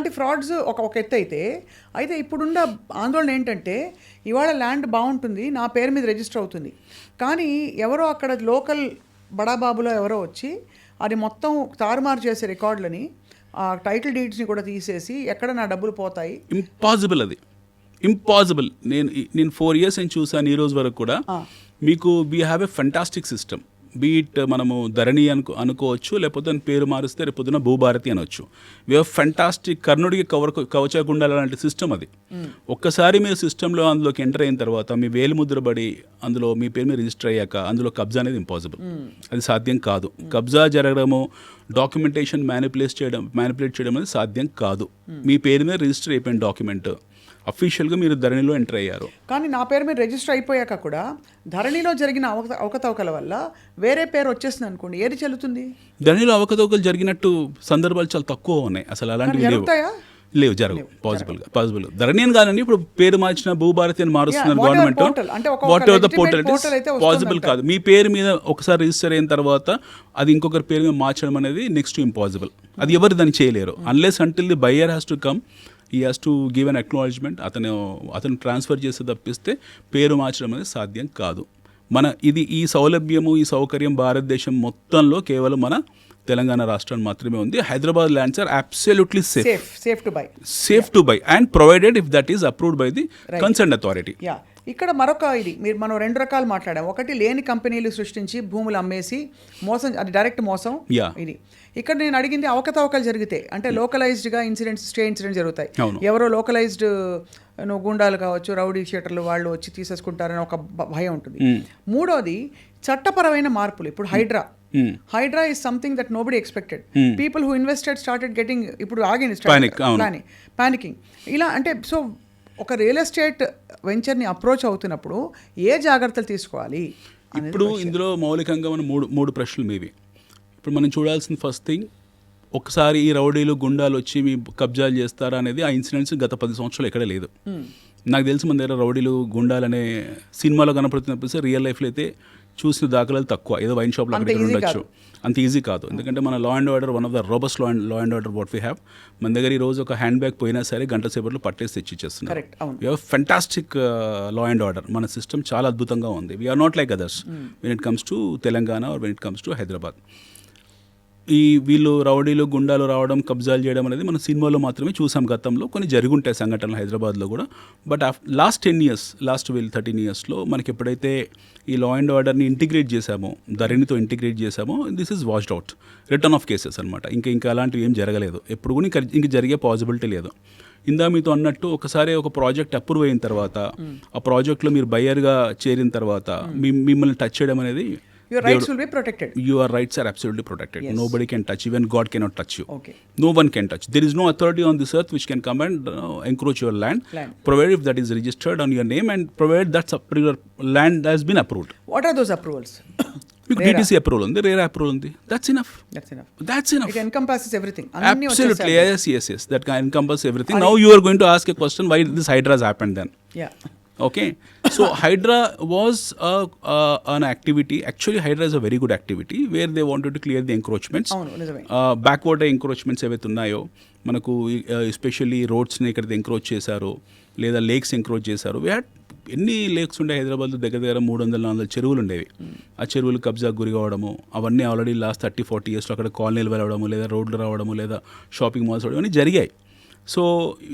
ఇలాంటి ఫ్రాడ్స్ ఒక ఎత్తు అయితే ఇప్పుడున్న ఆందోళన ఏంటంటే ఇవాళ ల్యాండ్ బాగుంటుంది, నా పేరు మీద రిజిస్టర్ అవుతుంది, కానీ ఎవరో అక్కడ లోకల్ బడాబాబులో ఎవరో వచ్చి అది మొత్తం తారుమారు చేసే రికార్డులని, ఆ టైటిల్ డీడ్స్ని కూడా తీసేసి ఎక్కడ నా డబ్బులు పోతాయి. ఇంపాసిబుల్, అది ఇంపాసిబుల్. నేను 4 years అని చూసాను ఈ రోజు వరకు కూడా. మీకు we have a fantastic system. Beat మనము ధరణి అనుకోవచ్చు, లేకపోతే దాని పేరు మారిస్తే రేపు పొద్దున భూభారతి అనొచ్చు. వీ హ్యావ్ ఫెంటాస్టిక్, కర్ణుడికి కవచగుండాల లాంటి సిస్టమ్ అది. ఒక్కసారి మీరు సిస్టంలో అందులోకి ఎంటర్ అయిన తర్వాత మీ వేలు ముద్రబడి అందులో మీ పేరు మీద రిజిస్టర్ అయ్యాక అందులో కబ్జా అనేది ఇంపాసిబుల్, అది సాధ్యం కాదు. కబ్జా జరగడము, డాక్యుమెంటేషన్ మ్యానిపులేట్ చేయడం అనేది సాధ్యం కాదు. మీ పేరు మీద రిజిస్టర్ అయిపోయిన డాక్యుమెంట్ అఫీషియల్గా మీరు ధరణిలో ఎంటర్ అయ్యారు. కానీ నా పేరు మీద రిజిస్టర్ అయిపోయాక కూడా ధరణిలో జరిగిన అవకతవకల వల్ల వేరే పేరు వచ్చేసింది అనుకోండి, ఏది చెల్లుతుంది? ధరణిలో అవకతవకలు జరిగినట్టు సందర్భాలు చాలా తక్కువ ఉన్నాయి. అసలు అలాంటివి లేవు, జరగవు. పాసిబుల్ ధరణి అని కాదండి. ఇప్పుడు పేరు మార్చిన భూభారతి అని మారుస్తున్నారు government. Whatever the portal possible కాదు. మీ పేరు మీద ఒకసారి రిజిస్టర్ అయిన తర్వాత అది ఇంకొకరి పేరు మీద మార్చడం అనేది నెక్స్ట్ ఇంపాసిబుల్. అది ఎవరు దాన్ని చేయలేరు unless until the buyer has to come, he has to give an acknowledgement. అతను ట్రాన్స్ఫర్ చేస్తే తప్పిస్తే పేరు మార్చడం అనేది సాధ్యం కాదు. ఈ సౌలభ్యము, ఈ సౌకర్యం భారతదేశం మొత్తంలో కేవలం మన తెలంగాణ రాష్ట్రాన్ని మాత్రమే ఉంది. Hyderabad lands are absolutely safe to buy and provided if that is approved by the concerned authority. ఇక్కడ మరొక మనం 2 రకాలు మాట్లాడాం. ఒకటి లేని కంపెనీలు సృష్టించి భూములు అమ్మేసి మోసం, అది డైరెక్ట్ మోసం. ఇది ఇక్కడ నేను అడిగింది అవకతవకలు జరిగితే, అంటే లోకలైజ్డ్గా స్టే ఇన్సిడెంట్స్ జరుగుతాయి. ఎవరో లోకలైజ్డ్ గుండాలు కావచ్చు, రౌడీ షీటర్లు వాళ్ళు వచ్చి తీసేసుకుంటారని ఒక భయం ఉంటుంది. మూడోది చట్టపరమైన మార్పులు. ఇప్పుడు Hydraa is something that nobody expected. People who invested started getting, ఇప్పుడు ఆగింది పానికింగ్. ఇలా అంటే సో ఒక రియల్ ఎస్టేట్ వెంచర్ని అప్రోచ్ అవుతున్నప్పుడు ఏ జాగ్రత్తలు తీసుకోవాలి? ఇప్పుడు ఇందులో మౌలికంగా మనం మూడు ప్రశ్నలు మీవి. ఇప్పుడు మనం చూడాల్సిన ఫస్ట్ థింగ్, ఒకసారి ఈ రౌడీలు గుండాలు వచ్చి మీ కబ్జాలు చేస్తారా అనేది ఆ ఇన్సిడెంట్స్ గత 10 సంవత్సరాలు ఎక్కడ లేదు. నాకు తెలిసి మన దగ్గర రౌడీలు గుండాలనే సినిమాలో కనపడుతున్నప్పుడు రియల్ లైఫ్లో అయితే చూసిన దాఖలాలు తక్కువ. ఏదో వైన్ షాప్లో అక్కడ ఉండొచ్చు, అంత ఈజీ కాదు. ఎందుకంటే మన లా and order one of the robust law and order what we have. మన దగ్గర ఈ రోజు ఒక హ్యాండ్ బ్యాగ్ పోయినా సరే గంట సేపట్లో పట్టేసి తెచ్చిచ్చేస్తున్నారు. We have fantastic law and order. మన సిస్టమ్ చాలా అద్భుతంగా ఉంది. We are not like others when it comes to Telangana or when it comes to Hyderabad. వీళ్ళు రౌడీలు గుండాలు రావడం, కబ్జాలు చేయడం అనేది మన సినిమాలో మాత్రమే చూసాం. గతంలో కొన్ని జరుగుంటాయి సంఘటనలు హైదరాబాద్లో కూడా. బట్ లాస్ట్ 13 yearsలో మనకి ఎప్పుడైతే ఈ లా అండ్ ఆర్డర్ని ఇంటిగ్రేట్ చేశామో, ధరణితో ఇంటిగ్రేట్ చేశామో, this is washed out. Return of cases అనమాట. ఇంకా అలాంటివి ఏం జరగలేదు. ఎప్పుడు కూడా ఇంక జరిగే పాసిబిలిటీ లేదు. ఇందా మీతో అన్నట్టు ఒకసారి ఒక ప్రాజెక్ట్ అప్రూవ్ అయిన తర్వాత, ఆ ప్రాజెక్ట్లో మీరు బయ్యర్గా చేరిన తర్వాత మిమ్మల్ని టచ్ చేయడం అనేది, your rights will be protected. Your rights are absolutely protected. Yes. Nobody can touch, even God cannot touch you. Okay. No one can touch. There is no authority on this earth which can come and encroach your land, provided if that is registered on your name and provided that particular land has been approved. What are those approvals? DTC approval undi, RERA approval undi. That's enough. It encompasses everything. Absolutely. Yes. That can encompass everything. Now you are going to ask a question, why this Hydra has happened then? Yeah. Okay, so Hydra was an activity. Actually, Hydra is a very good activity where they wanted to clear the encroachments. Backward encroachments ఏవైతే ఉన్నాయో మనకు, especially రోడ్స్ని ఎక్కడైతే encroach చేశారో లేదా lakes encroach చేశారో. We had ఎన్ని lakes ఉండే హైదరాబాద్లో, దగ్గర 300-400 చెరువులు ఉండేవి. ఆ చెరువులు కబ్జా గురి కావడము, అవన్నీ ఆల్రెడీ లాస్ట్ 30-40 yearsలో అక్కడ కాలనీలు వెళ్ళడము, లేదా రోడ్లు రావడము, లేదా షాపింగ్ మాల్స్ అవడం అన్నీ జరిగాయి. So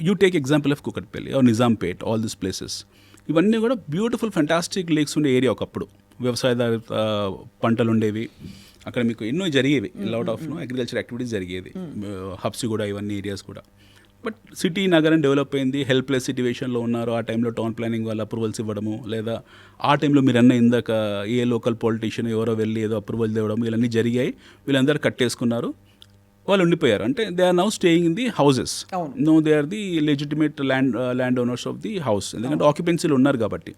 you take example of Kukatpally or Nizampet, all this places. ఇవన్నీ కూడా బ్యూటిఫుల్ ఫెంటాస్టిక్ లేక్స్ ఉండే ఏరియా ఒకప్పుడు. వ్యవసాయదారిత పంటలు ఉండేవి అక్కడ, మీకు ఎన్నో జరిగేవి. లాట్ ఆఫ్ అగ్రికల్చర్ యాక్టివిటీస్ జరిగేది. హబ్స్ కూడా, ఇవన్నీ ఏరియాస్ కూడా. బట్ సిటీ నగరం డెవలప్ అయింది, హెల్ప్లెస్ సిట్యువేషన్లో ఉన్నారు. ఆ టైంలో టౌన్ ప్లానింగ్ వాళ్ళు అప్రూవల్స్ ఇవ్వడము, లేదా ఆ టైంలో మీరు ఇందాక ఏ లోకల్ పొలిటీషియన్ ఎవరో వెళ్ళి ఏదో అప్రూవల్ ఇవ్వడం, ఇవన్నీ జరిగాయి. వీళ్ళందరూ కట్టేసుకున్నారు, వాళ్ళు ఉండిపోయారు. అంటే they are now staying in the houses. No they are the legitimate land owners of the house. ఎందుకంటే ఆక్యుపెన్సీలు ఉన్నారు కాబట్టి.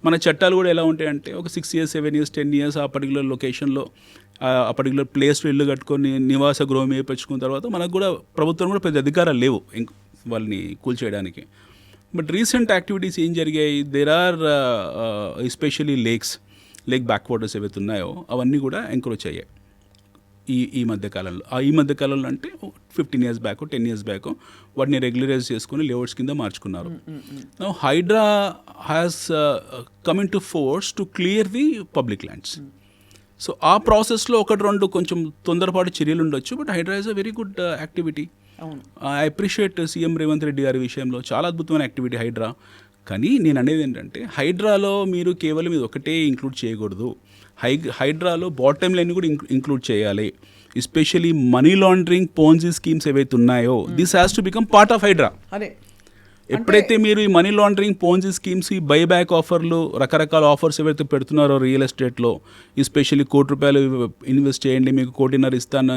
మన చట్టాలు కూడా ఎలా ఉంటాయంటే, ఒక 6 years, 7 years, 10 years ఆ పర్టికులర్ లొకేషన్లో, ఆ పర్టికులర్ ప్లేస్లో ఇల్లు కట్టుకొని నివాస గృహం వేయించుకున్న తర్వాత మనకు కూడా ప్రభుత్వం కూడా పెద్ద అధికారాలు లేవు వాళ్ళని కూల్చేయడానికి. బట్ రీసెంట్ యాక్టివిటీస్ ఏం జరిగాయి, there are especially lake back waters ఏవైతే ఉన్నాయో అవన్నీ కూడా ఎంక్రోచ్ అయ్యాయి. ఈ మధ్య కాలంలో అంటే 15 years బ్యాక్ 10 years బ్యాక్ వాటిని రెగ్యులరైజ్ చేసుకుని లేఅవుట్స్ కింద మార్చుకున్నారు. Hydraa has coming to force to clear the public lands. So ఆ ప్రాసెస్లో 1-2 కొంచెం తొందరపాటు చర్యలు ఉండొచ్చు, but Hydraa is a very good activity. I appreciate CM Revanth Reddy గారి విషయంలో చాలా అద్భుతమైన యాక్టివిటీ హైడ్రా. కానీ నేను అనేది ఏంటంటే హైడ్రాలో మీరు కేవలం ఇది ఒకటే ఇంక్లూడ్ చేయకూడదు. హైడ్రాలో బాటమ్ లైన్ కూడా ఇంక్లూడ్ చేయాలి. Especially money laundering Ponzi schemes ఏవైతే ఉన్నాయో this has to become part of HYDRAA. ఎప్పుడైతే మీరు ఈ మనీ లాండరింగ్ పోన్జీ స్కీమ్స్, ఈ బైబ్యాక్ ఆఫర్లు, రకరకాల ఆఫర్స్ ఏవైతే పెడుతున్నారో రియల్ ఎస్టేట్లో, ఎస్పెషల్లీ ₹1 ఇన్వెస్ట్ చేయండి మీకు 1.5 ఇస్తాను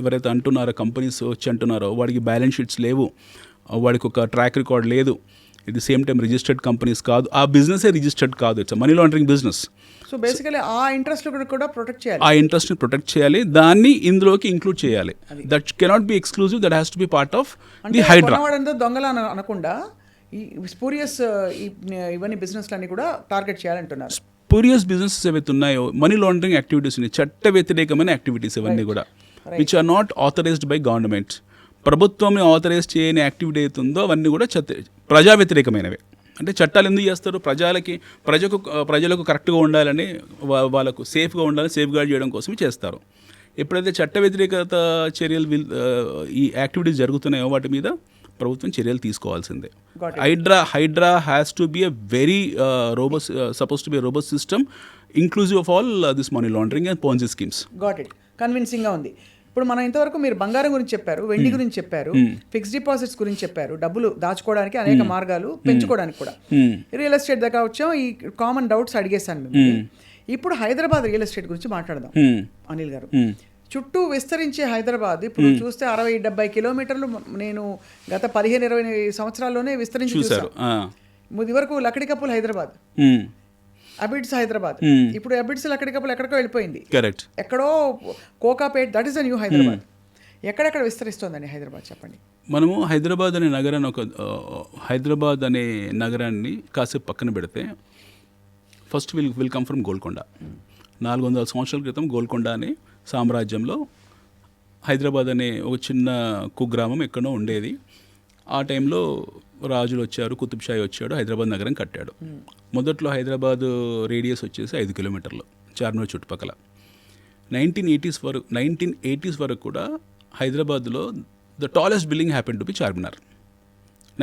ఎవరైతే అంటున్నారో కంపెనీస్ వచ్చి అంటున్నారో వాడికి బ్యాలెన్స్ షీట్స్ లేవు, వాడికి ఒక ట్రాక్ రికార్డ్ లేదు, ఇది సేమ్ టైం రిజిస్టర్డ్ కంపెనీస్ కాదు, ఆ బిజినెసే రిజిస్టర్డ్ కాదు, it's money laundering business. So basically ఆ ఇంట్రెస్ట్ కూడా ప్రొటెక్ట్ చేయాలి, ఆ ఇంట్రెస్ట్ని ప్రొటెక్ట్ చేయాలి, దాన్ని ఇందులోకి ఇంక్లూడ్ చేయాలి. That cannot be exclusive, that has to be part of the HYDRAA. దొంగల అనకుండా ఈ స్పూరియస్ ఇవన్నీ బిజినెస్లన్నీ కూడా టార్గెట్ చేయాలంటున్నారు. స్పూరియస్ బిజినెసెస్ ఏవైతే ఉన్నాయో, మనీ లాండరింగ్ యాక్టివిటీస్ ఉన్నాయి, చట్ట వ్యతిరేకమైన యాక్టివిటీస్ ఇవన్నీ కూడా which are not authorized by government. ప్రభుత్వం ఆథరైజ్ చేయని యాక్టివిటీ అవుతుందో అవన్నీ కూడా ప్రజా వ్యతిరేకమైనవే. అంటే చట్టాలు ఎందుకు చేస్తారు? ప్రజలకు కరెక్ట్గా ఉండాలని, వాళ్ళకు సేఫ్గా ఉండాలని సేఫ్ గార్డ్ చేయడం కోసమే చేస్తారు. ఎప్పుడైతే చట్ట వ్యతిరేకత చర్యలు ఈ యాక్టివిటీస్ జరుగుతున్నాయో వాటి మీద ప్రభుత్వం చర్యలు తీసుకోవాల్సిందే. Hydraa has to be a very robust, suppose to be a robust system inclusive of all this money laundering and ponzi schemes. Got it, కన్విన్సింగ్గా ఉంది. ఇప్పుడు మనం ఇంతవరకు మీరు బంగారం గురించి చెప్పారు, వెండి గురించి చెప్పారు, ఫిక్స్డ్ డిపాజిట్స్ గురించి చెప్పారు, డబ్బులు దాచుకోవడానికి అనేక మార్గాలు, పెంచుకోవడానికి కూడా. రియల్ ఎస్టేట్ దగ్గర వచ్చాం, ఈ కామన్ డౌట్స్ అడిగేశాను మిమ్మల్ని. ఇప్పుడు హైదరాబాద్ రియల్ ఎస్టేట్ గురించి మాట్లాడదాం. అనిల్ గారు, చుట్టూ విస్తరించే హైదరాబాద్ ఇప్పుడు చూస్తే 60-70 కిలోమీటర్లు నేను గత 15-20 సంవత్సరాల్లోనే విస్తరించి చూసాను. ఇది వరకు లకడికప్పుల్ హైదరాబాద్, అబిడ్స్ హైదరాబాద్, ఇప్పుడు అబిడ్స్ లకడికప్పులు ఎక్కడికో వెళ్ళిపోయింది. కరెక్ట్. ఎక్కడో Kokapet, that is the new Hyderabad. ఎక్కడెక్కడ విస్తరిస్తోందండి హైదరాబాద్, చెప్పండి. మనము హైదరాబాద్ అనే నగరాన్ని కాసేపు పక్కన పెడితే first will come from Golconda. 400 సంవత్సరాల క్రితం గోల్కొండ అనే సామ్రాజ్యంలో హైదరాబాద్ అనే ఒక చిన్న కుగ్రామం ఎక్కడో ఉండేది. ఆ టైంలో రాజులు వచ్చారు, కుతుబ్షాహి వచ్చాడు, హైదరాబాద్ నగరం కట్టాడు. మొదట్లో హైదరాబాద్ రేడియస్ వచ్చేసి 5 కిలోమీటర్లు చార్మినార్ చుట్టుపక్కల. 1980s వరకు కూడా హైదరాబాద్లో the tallest building happen to B Charminar.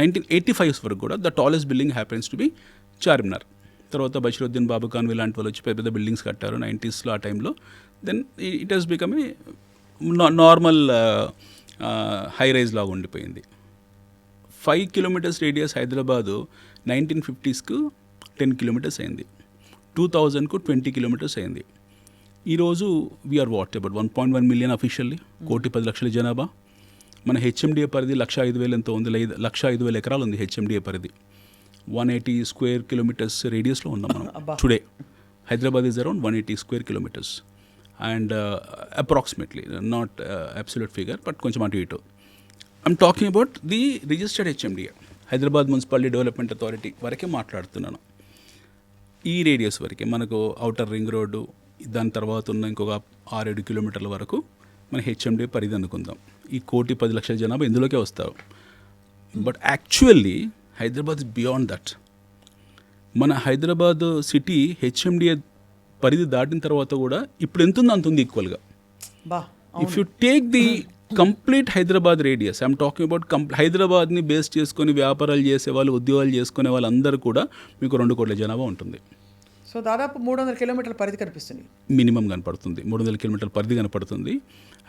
1985 వరకు కూడా the tallest building happens to be Charminar. తర్వాత బషీరుద్దీన్ బాబుఖాన్ ఇలాంటి వాళ్ళు వచ్చి పెద్ద బిల్డింగ్స్ కట్టారు 90sలో. ఆ టైంలో then it has become a normal high rise లాగా ఉండిపోయింది. 5 kilometers రేడియస్ హైదరాబాదు 1950sకు 10 kilometers అయింది, 2000కు 20 kilometers అయింది. ఈరోజు వీఆర్ అబౌట్ 1.1 million అఫీషియల్లీ, 1,10,00,000 జనాభా. మన హెచ్ఎండిఏ పరిధి 1,05,000 ఎంతో ఉంది, 1,05,000 ఎకరాలు ఉంది హెచ్ఎండిఏ పరిధి. 180 square kilometers రేడియస్లో ఉన్నాం మనం today. Hyderabad is around 180 square kilometers and approximately, not absolute figure but కొంచెం అటు ఇటు. I'm talking about the registered HMDA, Hyderabad municipality development authority వరకే మాట్లాడుతున్నాను. ఈ రేడియస్ వరకే మనకు ఔటర్ రింగ్ రోడ్డు, దాని తర్వాత ఉన్న ఇంకొక 6-7 kilometers వరకు మన హెచ్ఎండిఏ పరిధి అనుకుందాం. ఈ 1,10,00,000 జనాభా ఇందులోకే వస్తారు. But actually Hyderabad is beyond that. మన హైదరాబాద్ సిటీ హెచ్ఎండిఏ పరిధి దాటిన తర్వాత కూడా ఇప్పుడు ఎంత ఉందో అంత ఉంది ఈక్వల్గా. If you take the complete Hyderabad radius, I'm talking about హైదరాబాద్ని బేస్ చేసుకొని వ్యాపారాలు చేసేవాళ్ళు, ఉద్యోగాలు చేసుకునే వాళ్ళందరూ కూడా మీకు 2 కోట్ల జనాభా ఉంటుంది. సో దాదాపు 300 kilometers పరిధి కనిపిస్తుంది, మినిమం కనపడుతుంది, 300 kilometers పరిధి కనపడుతుంది.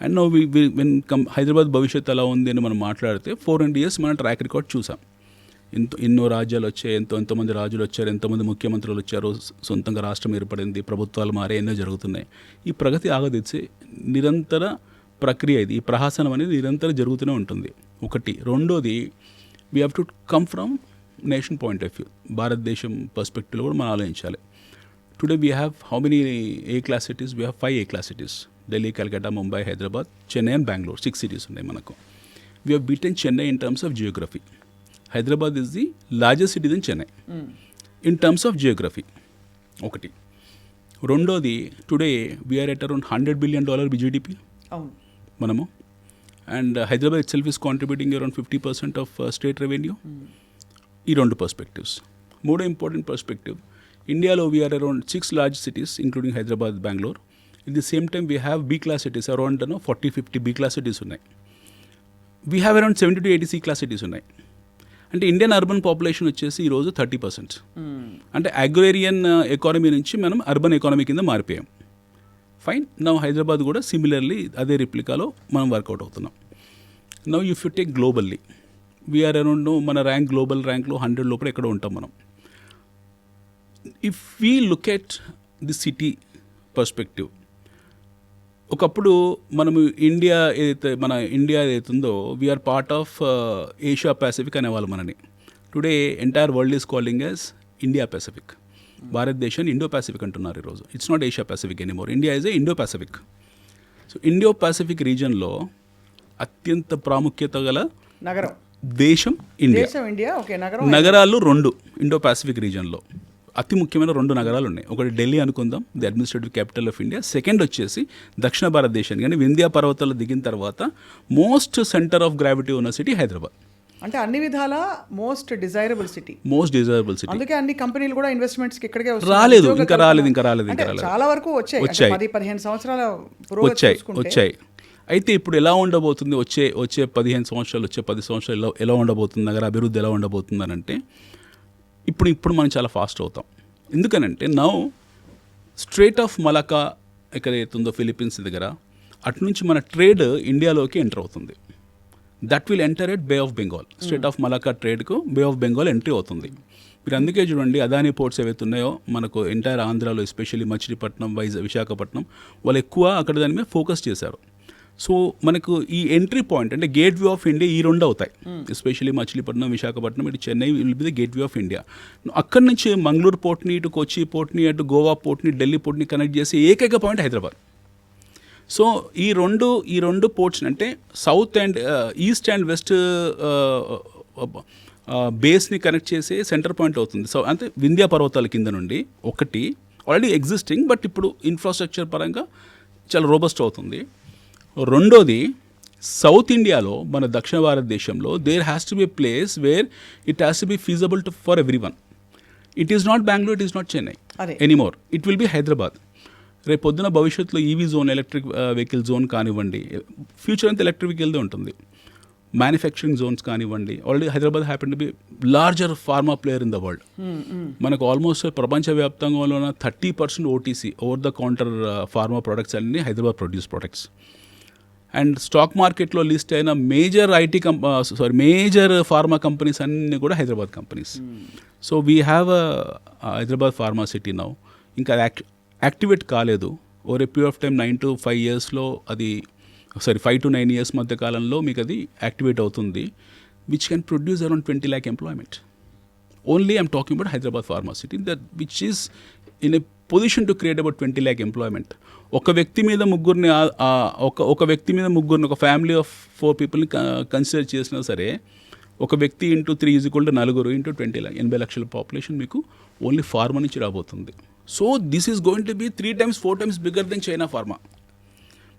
అండ్ నో వెన్ హైదరాబాద్ భవిష్యత్తు ఎలా ఉంది అని మనం మాట్లాడితే 400 years మన ట్రాక్ రికార్డ్ చూసాం. ఎన్నో రాజ్యాలు వచ్చాయి, ఎంతోమంది రాజులు వచ్చారు, ఎంతోమంది ముఖ్యమంత్రులు వచ్చారు, సొంతంగా రాష్ట్రం ఏర్పడింది, ప్రభుత్వాలు మారే, ఎన్నో జరుగుతున్నాయి. ఈ ప్రగతి ఆగదిచ్చే నిరంతర ప్రక్రియ ఇది. ఈ ప్రహాసనం అనేది నిరంతరం జరుగుతూనే ఉంటుంది. ఒకటి. రెండోది, we have to come from nation point of view, భారతదేశం పర్స్పెక్టివ్లో కూడా మనం ఆలోచించాలి. Today we have how many A-class cities? We have 5 A-class cities: Delhi, Calcutta, Mumbai, Hyderabad, Chennai and Bengaluru. 6 cities ఉన్నాయి మనకు. We have beaten Chennai in terms of geography. Hyderabad is the largest city then Chennai in terms of geography. ఒకటి. రెండోది, today we are at around $100 billion GDP. అవును. మనము. And Hyderabad itself is contributing around 50% of state revenue. ఈ రెండు perspectives. మూడో important perspective, ఇండియాలో we are around 6 large cities including Hyderabad, Bengaluru. It the same time we have B class cities around 40-50 B class cities ఉన్నాయి. We have around 70-80 C class cities ఉన్నాయి. అంటే Indian urban population వచ్చేసి ఈరోజు 30%. అంటే అగ్రేరియన్ ఎకానమీ నుంచి మనం urban economy కింద మారిపోయాం. Fine. Now Hyderabad కూడా సిమిలర్లీ అదే రిప్లికాలో మనం వర్కౌట్ అవుతున్నాం. Now if you take globally, we are around మన ర్యాంక్ గ్లోబల్ ర్యాంక్లో 100 లోపల ఎక్కడ ఉంటాం మనం. If we look at the city perspective, ఒకప్పుడు మనము ఇండియా ఏదైతే ఉందో we are part of Asia Pacific అనేవాళ్ళు మనని. Today entire world is calling as India Pacific. భారతదేశాన్ని ఇండో పసిఫిక్ అంటున్నారు ఈరోజు. It's not Asia Pacific anymore. India is a Indo Pacific. So Indo Pacific రీజన్లో అత్యంత ప్రాముఖ్యత గల నగరం దేశం ఇండియా. నగరాలు 2 ఇండో పసిఫిక్ రీజన్లో అతి ముఖ్యమైన 2 నగరాలు ఉన్నాయి. ఒకటి ఢిల్లీ అనుకుందాం, the administrative capital of India. Second వచ్చేసి దక్షిణ భారతదేశానికి కానీ వింధ్యా పర్వతాలు దిగిన తర్వాత మోస్ట్ సెంటర్ ఆఫ్ గ్రావిటీ ఉన్న సిటీ హైదరాబాద్. అంటే అన్ని విధాల మోస్ట్ డిజైరబుల్ సిటీ. అందుకే అన్ని కంపెనీలు కూడా ఇన్వెస్ట్మెంట్స్ కి ఇక్కడికే రాలేదు. చాలా వరకు వచ్చాయి. 10-15 సంవత్సరాల వచ్చాయి. అయితే ఇప్పుడు ఎలా ఉండబోతుంది వచ్చే 15 సంవత్సరాలు, వచ్చే 10 సంవత్సరాలు ఎలా ఉండబోతుంది, నగర అభివృద్ధి ఎలా ఉండబోతుంది అని అంటే ఇప్పుడు మనం చాలా ఫాస్ట్ అవుతాం. ఎందుకనంటే నౌ స్ట్రేట్ ఆఫ్ మలకా ఎక్కడ అవుతుందో ఫిలిప్పీన్స్ దగ్గర, అటు నుంచి మన ట్రేడ్ ఇండియాలోకి ఎంటర్ అవుతుంది. That will enter at bay of Bengal. Strait of Malacca ట్రేడ్కు బే ఆఫ్ బెంగాల్ ఎంట్రీ అవుతుంది. మీరు అందుకే చూడండి, అదానీ పోర్ట్స్ ఏవైతే ఉన్నాయో మనకు ఎంటైర్ ఆంధ్రాలో, ఎస్పెషల్లీ మచిలీపట్నం, విశాఖపట్నం, వాళ్ళు ఎక్కువ అక్కడ దాని మీద ఫోకస్ చేశారు. సో మనకు ఈ ఎంట్రీ పాయింట్ అంటే గేట్ వే ఆఫ్ ఇండియా ఈ 2 అవుతాయి. ఎస్పెషల్లీ మచిలీపట్నం, విశాఖపట్నం, ఇటు Chennai will be the gateway of India. అక్కడి నుంచి మంగళూరు పోర్ట్ని, ఇటు కొచ్చి పోర్ట్ని, అటు గోవా పోర్ట్ని, ఢిల్లీ పోర్ట్ని కనెక్ట్ చేసే ఏకైక పాయింట్ హైదరాబాద్. సో ఈ రెండు పోర్ట్స్ అంటే south and east and west బేస్ని కనెక్ట్ చేసే సెంటర్ పాయింట్ అవుతుంది. సో అంటే వింధ్యా పర్వతాల కింద నుండి ఒకటి ఆల్రెడీ ఎగ్జిస్టింగ్, బట్ ఇప్పుడు ఇన్ఫ్రాస్ట్రక్చర్ పరంగా చాలా రోబస్ట్ అవుతుంది. రెండోది, సౌత్ ఇండియాలో మన దక్షిణ భారతదేశంలో there has to be a place where it has to be feasible to for every one. It is not Bengaluru, it is not Chennai anymore. It will be Hyderabad. రేపు పొద్దున భవిష్యత్తులో EV zone, electric vehicle zone కానివ్వండి, future అంతా electric వెహికల్దే ఉంటుంది. Manufacturing zones కానివ్వండి. Already Hyderabad happen to be larger pharma player in the world. మనకు almost ప్రపంచవ్యాప్తంగా ఉన్న 30% OTC, over the counter pharma products అన్నీ Hyderabad produce products. And stock మార్కెట్లో లిస్ట్ అయిన మేజర్ మేజర్ ఫార్మా కంపెనీస్ అన్నీ కూడా Hyderabad companies. So we have Hyderabad pharma city now. ఇంకా అది యాక్టివేట్ కాలేదు. Over a period of time 9 to 5 yearsలో అది 5 to 9 years మధ్య కాలంలో మీకు అది యాక్టివేట్ అవుతుంది, which can produce around 20 lakh employment. Only I'm talking about Hyderabad pharma city, that which is in a position to create about 20 lakh employment. ఒక వ్యక్తి మీద ముగ్గురిని ఒక ఫ్యామిలీ ఆఫ్ 4 peopleని కన్సిడర్ చేసినా సరే, ఒక వ్యక్తి ఇంటూ 3 = 4 ఇంటూ 20 lakh, 80 లక్షల పాపులేషన్ మీకు ఓన్లీ ఫార్మా నుంచి రాబోతుంది. So this is going to be 3 times 4 times bigger then China pharma.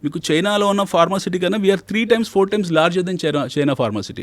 మీకు చైనాలో ఉన్న ఫార్మాసిటీ కన్నా we are 3 times 4 times larger then China pharma city.